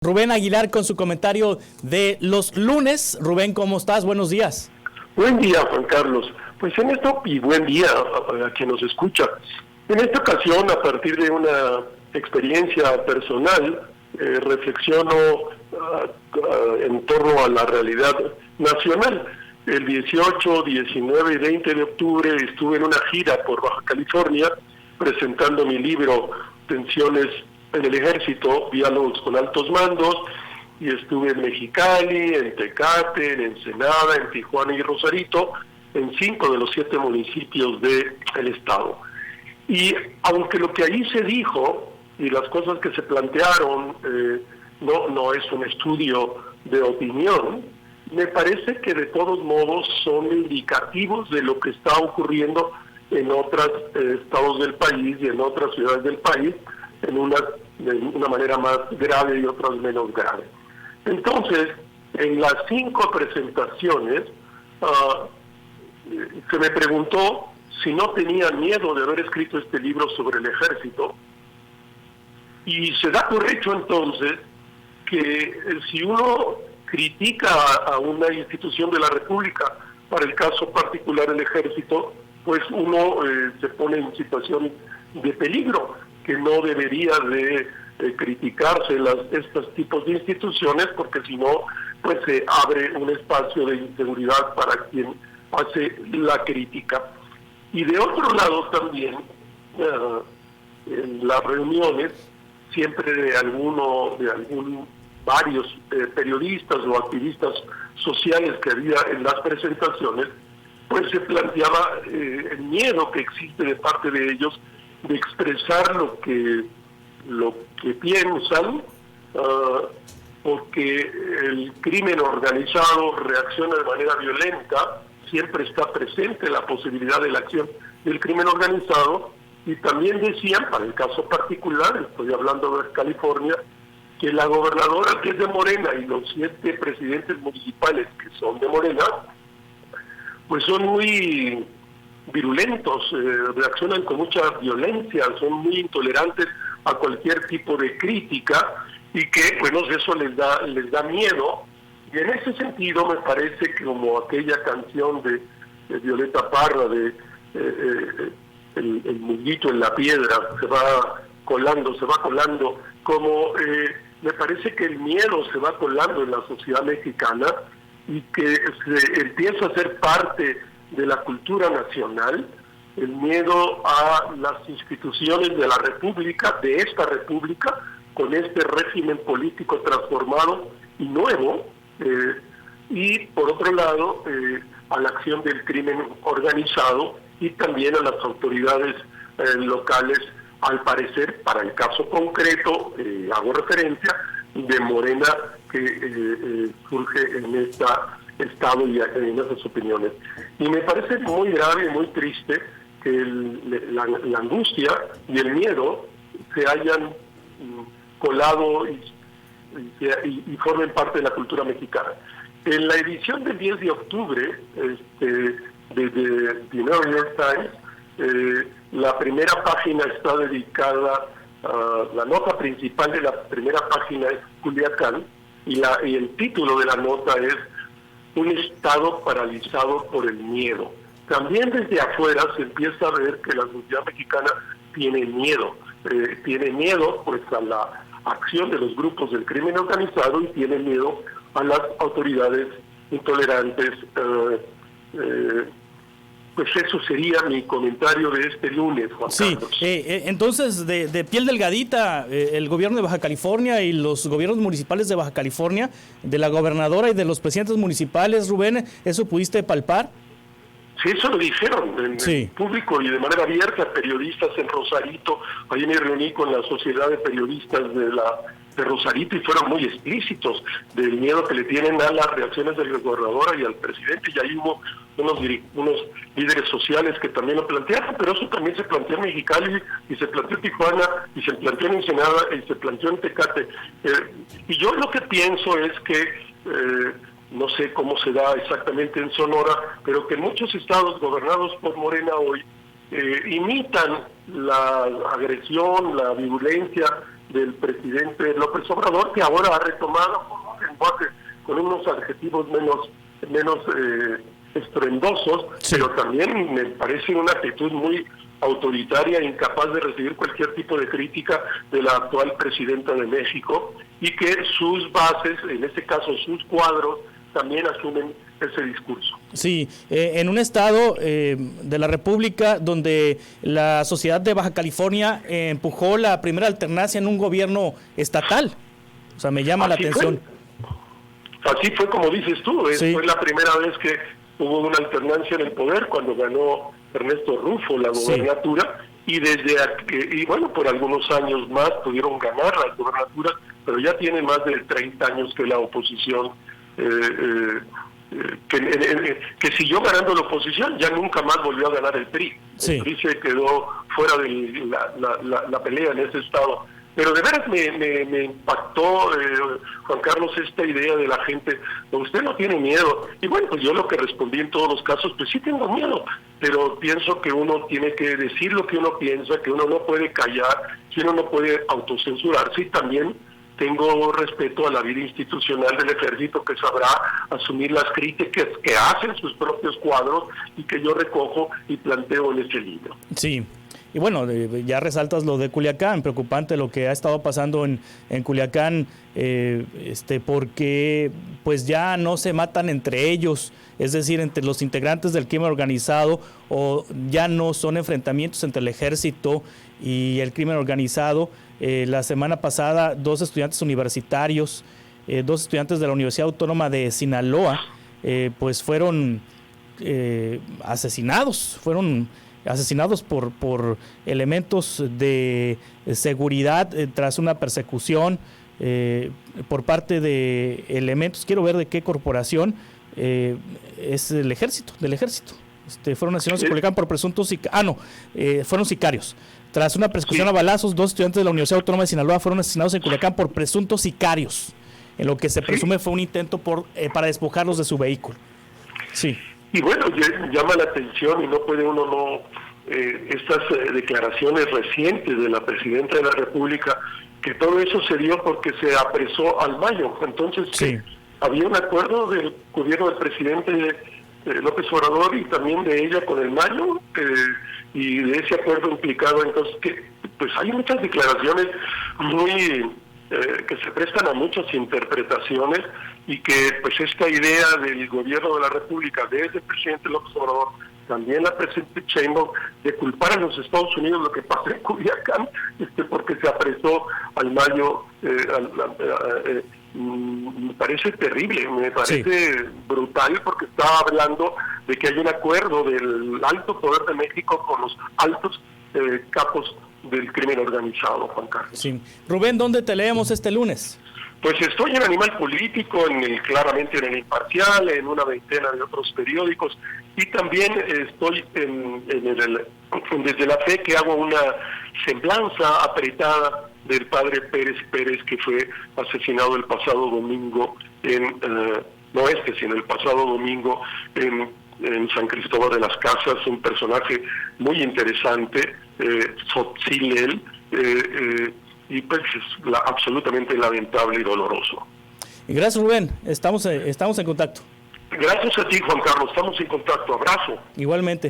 Rubén Aguilar con su comentario de los lunes. Rubén, ¿cómo estás? Buenos días. Buen día, Juan Carlos. Pues en esto, y buen día a quien nos escucha. En esta ocasión, a partir de una experiencia personal, reflexiono en torno a la realidad nacional. El 18, 19 y 20 de octubre estuve en una gira por Baja California presentando mi libro Tensiones en el Ejército, Diálogos con Altos Mandos, y estuve en Mexicali, en Tecate, en Ensenada, en Tijuana y Rosarito, en 5 de los 7 municipios del estado. Y aunque lo que ahí se dijo y las cosas que se plantearon no es un estudio de opinión, me parece que de todos modos son indicativos de lo que está ocurriendo en otros estados del país y en otras ciudades del país, de una manera más grave y otras menos grave. Entonces, en las 5 presentaciones, se me preguntó si no tenía miedo de haber escrito este libro sobre el ejército, y se da por hecho entonces que si uno critica a una institución de la República, para el caso particular el ejército, pues uno se pone en situación de peligro, que no debería de criticarse estos tipos de instituciones, porque si no, pues se abre un espacio de inseguridad para quien hace la crítica. Y de otro lado también, en las reuniones, siempre de varios periodistas o activistas sociales que había en las presentaciones, pues se planteaba el miedo que existe de parte de ellos de expresar lo que piensan, porque el crimen organizado reacciona de manera violenta, siempre está presente la posibilidad de la acción del crimen organizado, y también decían, para el caso particular, estoy hablando de California, que la gobernadora, que es de Morena, y los 7 presidentes municipales que son de Morena, pues son muy virulentos, reaccionan con mucha violencia, son muy intolerantes a cualquier tipo de crítica, y que, bueno, eso les da miedo. Y en ese sentido me parece que, como aquella canción de Violeta Parra, de el mullito en la piedra, se va colando, como me parece que el miedo se va colando en la sociedad mexicana, y que se empieza a ser parte de la cultura nacional, el miedo a las instituciones de la República, de esta República, con este régimen político transformado y nuevo, y por otro lado, a la acción del crimen organizado y también a las autoridades locales, al parecer, para el caso concreto, hago referencia, de Morena, que surge en este estado y en esas opiniones. Y me parece muy grave y muy triste que la angustia y el miedo se hayan colado y formen parte de la cultura mexicana. En la edición del 10 de octubre de The New York Times, la primera página está dedicada, la nota principal de la primera página es Culiacán, y el título de la nota es Un estado paralizado por el miedo. También desde afuera se empieza a ver que la sociedad mexicana tiene miedo pues a la acción de los grupos del crimen organizado, y tiene miedo a las autoridades intolerantes. Pues eso sería mi comentario de este lunes, Juan Carlos. Entonces, de piel delgadita, el gobierno de Baja California y los gobiernos municipales de Baja California, de la gobernadora y de los presidentes municipales, Rubén, ¿eso pudiste palpar? Sí, eso lo dijeron en público y de manera abierta, periodistas en Rosarito. Ahí me reuní con la Sociedad de Periodistas de Rosarito, y fueron muy explícitos del miedo que le tienen a las reacciones de la gobernadora y al presidente, y ahí hubo unos líderes sociales que también lo plantearon, pero eso también se planteó en Mexicali, y se planteó en Tijuana, y se planteó en Ensenada, y se planteó en Tecate. Y yo lo que pienso es que no sé cómo se da exactamente en Sonora, pero que muchos estados gobernados por Morena hoy imitan la agresión, la violencia del presidente López Obrador, que ahora ha retomado con un lenguaje, con unos adjetivos menos estruendosos, sí, pero también me parece una actitud muy autoritaria e incapaz de recibir cualquier tipo de crítica de la actual presidenta de México, y que sus bases, en este caso sus cuadros, también asumen ese discurso. Sí, en un estado de la República donde la sociedad de Baja California empujó la primera alternancia en un gobierno estatal. O sea, me llama la atención. Así fue como dices tú, sí, fue la primera vez que hubo una alternancia en el poder cuando ganó Ernesto Rufo la gobernatura, sí, y bueno, por algunos años más pudieron ganar la gobernatura, pero ya tiene más de 30 años que la oposición que siguió ganando la oposición, ya nunca más volvió a ganar el PRI. Sí. El PRI se quedó fuera de la pelea en ese estado. Pero de veras me impactó, Juan Carlos, esta idea de la gente, usted no tiene miedo. Y bueno, pues yo lo que respondí en todos los casos, pues sí tengo miedo, pero pienso que uno tiene que decir lo que uno piensa, que uno no puede callar, que uno no puede autocensurarse, y también tengo respeto a la vida institucional del ejército, que sabrá asumir las críticas que hacen sus propios cuadros y que yo recojo y planteo en este libro. Sí. Y bueno, ya resaltas lo de Culiacán, preocupante lo que ha estado pasando en Culiacán, porque pues ya no se matan entre ellos, es decir, entre los integrantes del crimen organizado, o ya no son enfrentamientos entre el ejército y el crimen organizado. La semana pasada, 2 estudiantes universitarios, 2 estudiantes de la Universidad Autónoma de Sinaloa, pues fueron asesinados por elementos de seguridad tras una persecución por parte de elementos, quiero ver de qué corporación, es del ejército. Fueron asesinados en Culiacán por presuntos fueron sicarios. Tras una persecución a balazos, 2 estudiantes de la Universidad Autónoma de Sinaloa fueron asesinados en Culiacán por presuntos sicarios, en lo que se presume fue un intento para despojarlos de su vehículo. Sí. Y bueno, llama la atención, y no puede uno estas declaraciones recientes de la Presidenta de la República, que todo eso se dio porque se apresó al Mayo. Entonces, sí, había un acuerdo del gobierno del presidente López Obrador y también de ella con el Mayo, y de ese acuerdo implicado, entonces, que pues hay muchas declaraciones muy que se prestan a muchas interpretaciones, y que pues esta idea del gobierno de la República, desde el presidente López Obrador, también la presidenta Sheinbaum, de culpar a los Estados Unidos lo que pasa en Culiacán, porque se apresó al Mayo, me parece terrible, me parece brutal, porque estaba hablando de que hay un acuerdo del alto poder de México con los altos capos del crimen organizado, Juan Carlos. Sí. Rubén, ¿dónde te leemos este lunes? Pues estoy en Animal Político, claramente en El Imparcial, en una veintena de otros periódicos, y también estoy desde la Fe, que hago una semblanza apretada del padre Pérez, que fue asesinado el pasado domingo sino el pasado domingo en San Cristóbal de las Casas, un personaje muy interesante, Sotzil, y pues es absolutamente lamentable y doloroso. Gracias, Rubén, estamos en contacto. Gracias a ti, Juan Carlos, estamos en contacto, abrazo. Igualmente.